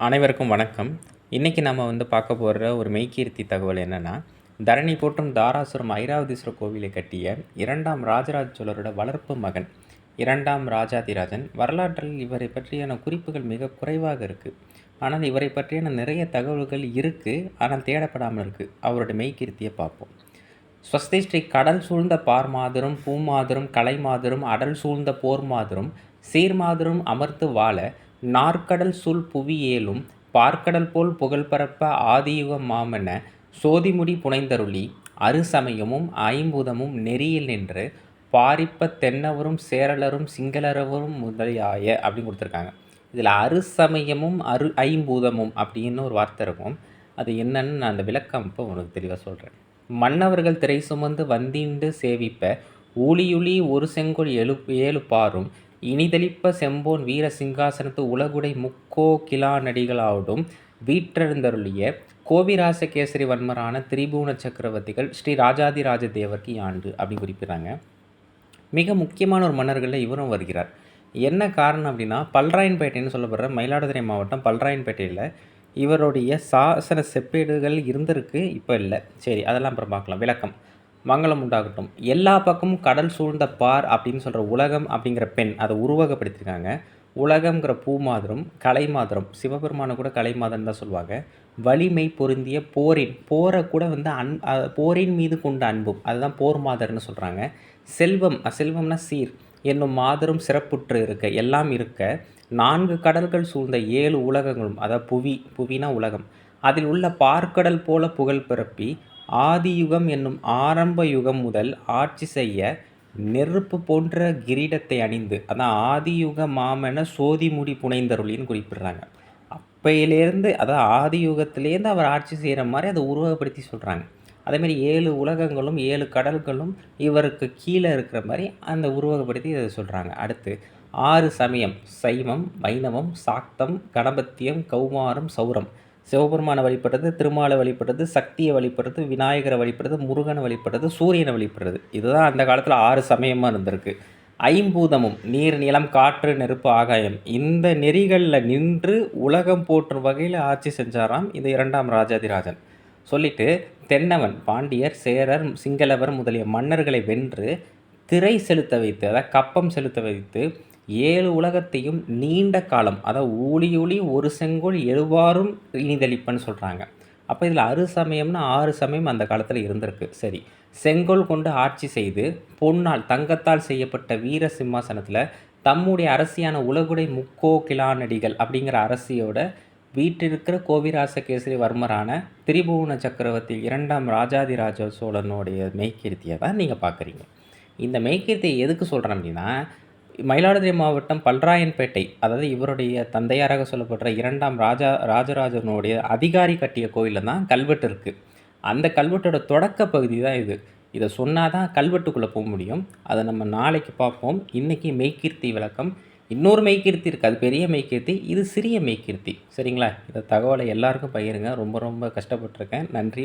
அனைவருக்கும் வணக்கம். இன்றைக்கி நம்ம பார்க்க போகிற ஒரு மெய்க்கீர்த்தி தகவல் என்னென்னா, தரணி போற்றும் தாராசுரம் ஐராவதீஸ்வரர் கோவிலை கட்டிய 2ஆம் ராஜராஜ சோழரோட வளர்ப்பு மகன் 2ஆம் ராஜாதிராஜன். வரலாற்றில் இவரை பற்றியான குறிப்புகள் மிக குறைவாக இருக்குது. ஆனால் இவரை பற்றியான நிறைய தகவல்கள் இருக்குது, ஆனால் தேடப்படாமல் இருக்குது. அவரோட மெய்க்கீர்த்தியை பார்ப்போம். ஸ்வஸ்தி ஸ்ரீ கடல் சூழ்ந்த பார் மாதரும் பூமாதரும் கலை மாதரும் அடல் சூழ்ந்த போர் மாதரும் சீர்மாதரும் அமர்த்து வாழ நாற்கடல் சூழ் புவி ஏலும் பார்க்கடல் போல் புகழ் பரப்ப ஆதியுக மாமென சோதிமுடி புனைந்தருளி அறுசமயமும் ஐம்பூதமும் நெறியில் நின்று பாரிப்ப தென்னவரும் சேரலரும் சிங்களரவரும் முதலியாய அப்படின்னு கொடுத்துருக்காங்க. இதில் அறுசமயமும் ஐம்பூதமும் அப்படின்னு ஒரு வார்த்தை இருக்கும். அது என்னன்னு நான் அந்த விளக்கம் இப்போ உனக்கு தெளிவாக சொல்கிறேன். மன்னவர்கள் திரை சுமந்து வந்திண்டு சேவிப்ப ஊழியுளி ஒரு செங்கோல் ஏழு பாரும் இனிதளிப்ப செம்போன் வீர சிங்காசனத்து உலகுடை முக்கோ கிளாநடிகளாவடும் வீற்றெழுந்தருளிய கோவிராசகேசரி வன்மரான திரிபுவன சக்கரவர்த்திகள் ஸ்ரீ ராஜாதிராஜ தேவர்க்கு ஆண்டு அப்படின்னு குறிப்பிட்றாங்க. மிக முக்கியமான ஒரு மன்னர்களில் இவரும் வருகிறார். என்ன காரணம் அப்படின்னா, பல்ராயன்பேட்டைன்னு சொல்லப்படுற மயிலாடுதுறை மாவட்டம் பல்ராயன்பேட்டையில் இவருடைய சாசன செப்பேடுகள் இருந்திருக்கு, இப்போ இல்லை. சரி, அதெல்லாம் அப்புறம் பார்க்கலாம். விளக்கம். மங்களம் உண்டாகட்டும். எல்லா பக்கமும் கடல் சூழ்ந்த பார் அப்படின்னு சொல்கிற உலகம் அப்படிங்கிற பெண் அதை உருவகப்படுத்தியிருக்காங்க. உலகம்ங்கிற பூமாதரும் கலை மாதரும், சிவபெருமானை கூட கலை மாதம் தான் சொல்லுவாங்க. வலிமை பொருந்திய போரை கூட போரின் மீது கொண்ட அன்பும், அதுதான் போர் மாதர்னு சொல்கிறாங்க. செல்வம்னா சீர் என்னும் மாதரும் சிறப்புற்று இருக்க எல்லாம் இருக்க 4 கடல்கள் சூழ்ந்த 7 உலகங்களும், அதாவது புவினா உலகம், அதில் உள்ள பார்க்கடல் போல புகழ் பிறப்பி ஆதியுகம் என்னும் ஆரம்ப யுகம் முதல் ஆட்சி செய்ய நெருப்பு போன்ற கிரீடத்தை அணிந்து, அதான் ஆதியுக மாமென சோதிமுடி புனைந்தருளின்னு குறிப்பிடுறாங்க. அப்பையிலேருந்து, அதாவது ஆதியுகத்திலேருந்து அவர் ஆட்சி செய்கிற மாதிரி அதை உருவகப்படுத்தி சொல்கிறாங்க. அதேமாதிரி 7 உலகங்களும் 7 கடல்களும் இவருக்கு கீழே இருக்கிற மாதிரி அந்த உருவகப்படுத்தி இதை சொல்கிறாங்க. அடுத்து 6 சமயம், சைவம், வைணவம், சாக்தம், கணபத்தியம், கௌமாரம், சௌரம், சிவபெருமானை வழிபடுறது, திருமாலை வழிபடுறது, சக்தியை வழிபடுறது, விநாயகரை வழிபடுறது, முருகனை வழிபடுறது, சூரியனை வழிபடுறது. இதுதான் அந்த காலத்தில் 6 சமயமாக இருந்திருக்கு. ஐம்பூதமும் நீர், நிலம், காற்று, நெருப்பு, ஆகாயம், இந்த நெறிகளில் நின்று உலகம் போற்றும் வகையில் ஆட்சி செஞ்சாராம் இந்த 2ஆம் ராஜாதிராஜன். சொல்லிட்டு தென்னவன், பாண்டியர், சேரர், சிங்களவர் முதலிய மன்னர்களை வென்று திரை செலுத்த வைத்து, அதாவது கப்பம் செலுத்த வைத்து 7 உலகத்தையும் நீண்ட காலம், அதாவது ஊழி ஒரு செங்கோல் எழுவாரும் இனிதளிப்பன்னு சொல்கிறாங்க. அப்போ இதில் 6 சமயம்னா 6 சமயம் அந்த காலத்தில் இருந்திருக்கு. சரி, செங்கோல் கொண்டு ஆட்சி செய்து பொன்னால் தங்கத்தால் செய்யப்பட்ட வீர சிம்மாசனத்தில் தம்முடைய அரசியான உலகுடை முக்கோ கிளாநடிகள் அப்படிங்கிற அரசியோட வீட்டிருக்கிற கோவிராசகேசரி வர்மரான திரிபுவன சக்கரவர்த்தி 2ஆம் ராஜாதிராஜ சோழனுடைய மெய்க்கீர்த்தியை தான் நீங்கள் பார்க்குறீங்க. இந்த மெய்க்கீர்த்தியை எதுக்கு சொல்கிறேன் அப்படின்னா, மயிலாடுதுறை மாவட்டம் பல்ராயன்பேட்டை, அதாவது இவருடைய தந்தையாராக சொல்லப்படுற 2ஆம் ராஜராஜனுடைய அதிகாரி கட்டிய கோயிலில் தான் கல்வெட்டு இருக்குது. அந்த கல்வெட்டோட தொடக்க பகுதி தான் இது. இதை சொன்னால் தான் கல்வெட்டுக்குள்ளே போக முடியும். அதை நம்ம நாளைக்கு பார்ப்போம். இன்றைக்கி மெய்க்கீர்த்தி விளக்கம். இன்னொரு மெய்க்கீர்த்தி இருக்குது, அது பெரிய மெய்க்கீர்த்தி, இது சிறிய மெய்க்கீர்த்தி. சரிங்களா? இந்த தகவலை எல்லாருக்கும் பகிருங்க. ரொம்ப ரொம்ப கஷ்டப்பட்டிருக்கேன். நன்றி.